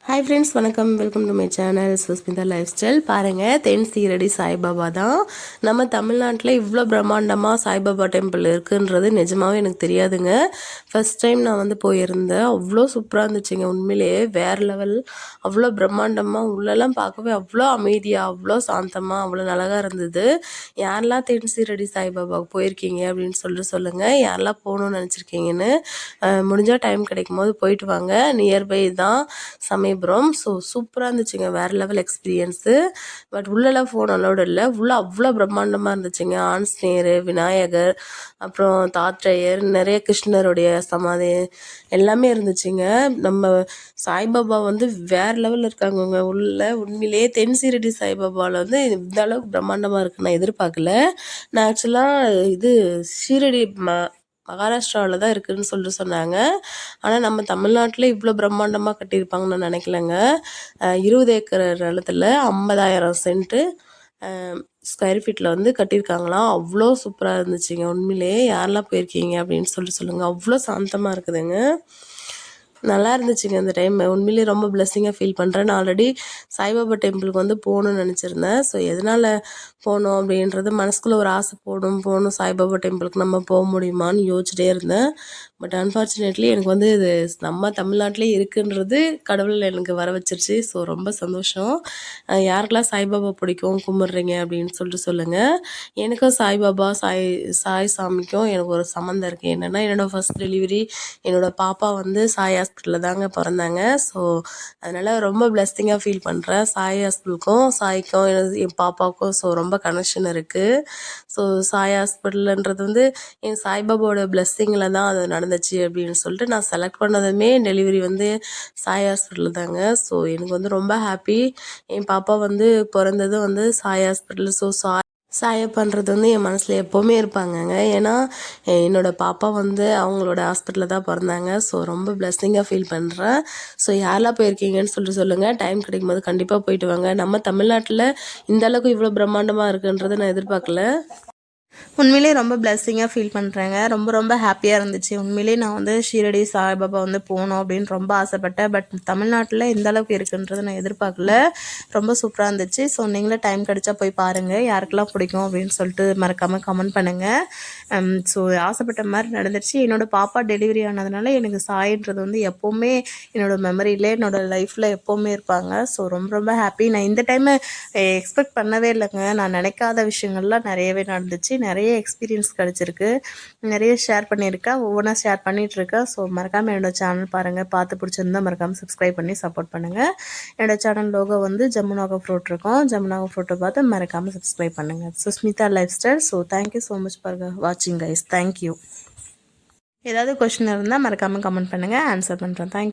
Hi friends, வணக்கம். Welcome to my channel Sushmita life style. பாருங்கள், தென் சீரடி சாய்பாபா தான். நம்ம தமிழ்நாட்டில் இவ்வளோ பிரம்மாண்டமாக சாய்பாபா டெம்பிள் இருக்குன்றது நிஜமாவே எனக்கு தெரியாதுங்க. ஃபஸ்ட் டைம் நான் வந்து போயிருந்தேன். அவ்வளோ சூப்பராக இருந்துச்சுங்க. உண்மையிலேயே வேறு லெவல். அவ்வளோ பிரம்மாண்டமாக உள்ளெல்லாம் பார்க்கவே அவ்வளோ அமைதியாக, அவ்வளோ சாந்தமாக, அவ்வளோ அழகாக இருந்தது. யாரெல்லாம் தென் சீரடி சாய்பாபாவுக்கு போயிருக்கீங்க அப்படின்னு சொல்லுங்கள். யாரெல்லாம் போகணுன்னு நினச்சிருக்கீங்கன்னு முடிஞ்சால் டைம் கிடைக்கும் போது போயிட்டு வாங்க. நியர்பை தான் சமயபுரம். ஸோ சூப்பராக இருந்துச்சுங்க. வேறு லெவல் எக்ஸ்பீரியன்ஸு. பட் உள்ளெல்லாம் ஃபோன் அலோடு இல்லை. அவ்வளோ பிரம்மாண்டமாக இருந்துச்சுங்க. ஆஞ்சநேயர், விநாயகர், அப்புறம் தாத்ரேயர், நிறைய கிருஷ்ணருடைய சமாதி எல்லாமே இருந்துச்சுங்க. நம்ம சாய்பாபா வந்து வேறு லெவலில் இருக்காங்கங்க உள்ள. உண்மையிலேயே தென் சீரடி சாய்பாபாவில் வந்து இந்த அளவுக்கு பிரம்மாண்டமாக இருக்குன்னு நான் எதிர்பார்க்கல. நான் ஆக்சுவலாக இது ஷீரடி மகாராஷ்டிராவில் தான் இருக்குதுன்னு சொன்னாங்க. ஆனால் நம்ம தமிழ்நாட்டில் இவ்வளோ பிரம்மாண்டமாக கட்டியிருப்பாங்கன்னு நான் நினைக்கலங்க. 20 ஏக்கர் நிலத்தில் 50,000 சென்ட்டு ஸ்கொயர் ஃபீட்டில் வந்து கட்டியிருக்காங்களாம். அவ்வளோ சூப்பராக இருந்துச்சுங்க. உண்மையிலேயே யாரெல்லாம் போயிருக்கீங்க அப்படின்னு சொல்லுங்கள். அவ்வளோ சாந்தமாக இருக்குதுங்க. நல்லா இருந்துச்சுங்க அந்த டைம். உண்மையிலேயே ரொம்ப பிளெஸ்ஸிங்காக ஃபீல் பண்ணுறேன். நான் ஆல்ரெடி சாய்பாபா டெம்பிளுக்கு வந்து போகணுன்னு நினச்சிருந்தேன். ஸோ எதனால் போகணும் அப்படின்றது மனசுக்குள்ளே ஒரு ஆசை. போகணும் சாய்பாபா டெம்பிளுக்கு நம்ம போக முடியுமான்னு யோசிச்சுட்டே இருந்தேன். பட் அன்ஃபார்ச்சுனேட்லி எனக்கு வந்து இது நம்ம தமிழ்நாட்டிலே இருக்குன்றது கடவுள் எனக்கு வர வச்சிருச்சு. ஸோ ரொம்ப சந்தோஷம். யாருக்கெல்லாம் சாய்பாபா பிடிக்கும், கும்பிட்றீங்க அப்படின்னு சொல்லுங்கள். எனக்கும் சாய்பாபா, சாய் சாமிக்கும் எனக்கு ஒரு சம்மந்தம் இருக்குது. என்னென்னா, என்னோடய ஃபஸ்ட் டெலிவரி என்னோடய பாப்பா வந்து சாய் ஹாஸ்பிட்டலில் தாங்க பிறந்தாங்க. ஸோ அதனால் ரொம்ப பிளெஸ்ஸிங்காக ஃபீல் பண்ணுறேன். சாய் ஹாஸ்பிட்டலுக்கும் சாய்க்கும் என் பாப்பாவுக்கும் ஸோ ரொம்ப கனெக்ஷன் இருக்குது. ஸோ சாய் ஹாஸ்பிட்டலுன்றது வந்து என் சாய்பாபாவோட பிளெஸ்ஸிங்கில் தான் அது நடந்துச்சு அப்படின்னு சொல்லிட்டு நான் செலக்ட் பண்ணதுமே டெலிவரி வந்து சாய் ஹாஸ்பிட்டலில் தாங்க. ஸோ எனக்கு வந்து ரொம்ப ஹாப்பி. என் பாப்பா வந்து பிறந்ததும் வந்து சாய் ஹாஸ்பிட்டல். ஸோ சாயப்பான்றது வந்து என் மனசில் எப்போவுமே இருப்பாங்கங்க. ஏன்னா என்னோடய பாப்பா வந்து அவங்களோட ஹாஸ்பிட்டலில் தான் பிறந்தாங்க. ஸோ ரொம்ப பிளெஸ்ஸிங்காக ஃபீல் பண்ணுறேன். ஸோ யாரெல்லாம் போயிருக்கீங்கன்னு சொல்லுங்கள். டைம் கிடைக்கும்போது கண்டிப்பாக போயிட்டு வாங்க. நம்ம தமிழ்நாட்டில் இந்தளவுக்கு இவ்வளோ பிரம்மாண்டமாக இருக்குன்றதை நான் எதிர்பார்க்கல. உண்மையிலே ரொம்ப பிளெஸ்ஸிங்காக ஃபீல் பண்ணுறேங்க. ரொம்ப ஹாப்பியாக இருந்துச்சு. உண்மையிலே நான் வந்து ஷீரடி சாய்பாபா வந்து போகணும் அப்படின்னு ரொம்ப ஆசைப்பட்டேன். பட் தமிழ்நாட்டில் இந்த அளவுக்கு இருக்குன்றது நான் எதிர்பார்க்கல. ரொம்ப சூப்பராக இருந்துச்சு. ஸோ நீங்களே டைம் கிடச்சா போய் பாருங்கள். யாருக்கெல்லாம் பிடிக்கும் அப்படின்னு சொல்லிட்டு மறக்காமல் கமெண்ட் பண்ணுங்கள். ஸோ ஆசைப்பட்ட மாதிரி நடந்துருச்சு. என்னோடய பாப்பா டெலிவரி ஆனதுனால எனக்கு சாயின்றது வந்து எப்போவுமே என்னோடய மெமரியில், என்னோடய லைஃப்பில் எப்போவுமே இருப்பாங்க. ஸோ ரொம்ப ஹாப்பி. நான் இந்த டைமு எக்ஸ்பெக்ட் பண்ணவே இல்லைங்க. நான் நினைக்காத விஷயங்கள்லாம் நிறையவே நடந்துச்சு. நிறைய எக்ஸ்பீரியன்ஸ் கிடச்சிருக்கு. நிறைய ஷேர் பண்ணியிருக்கேன். ஒவ்வொன்றா ஷேர் பண்ணிகிட்ருக்கேன். ஸோ மறக்காமல் என்னோடய சேனல் பாருங்கள். பார்த்து பிடிச்சிருந்தால் மறக்காமல் சப்ஸ்கிரைப் பண்ணி சப்போர்ட் பண்ணுங்கள். என்னோடய சேனல் லோகோ வந்து ஜமுனாகா ஃப்ரூட் இருக்கும். ஜமுனாகா ஃப்ரூட்டை பார்த்து மறக்காமல் சப்ஸ்கிரைப் பண்ணுங்கள். Sushmita life style. So thank you so much for வாட்சிங் கைஸ். தேங்க்யூ. ஏதாவது கொஸ்டின் இருந்தால் மறக்காமல் கமெண்ட் பண்ணுங்கள். ஆன்சர் பண்ணுறேன். தேங்க்யூ.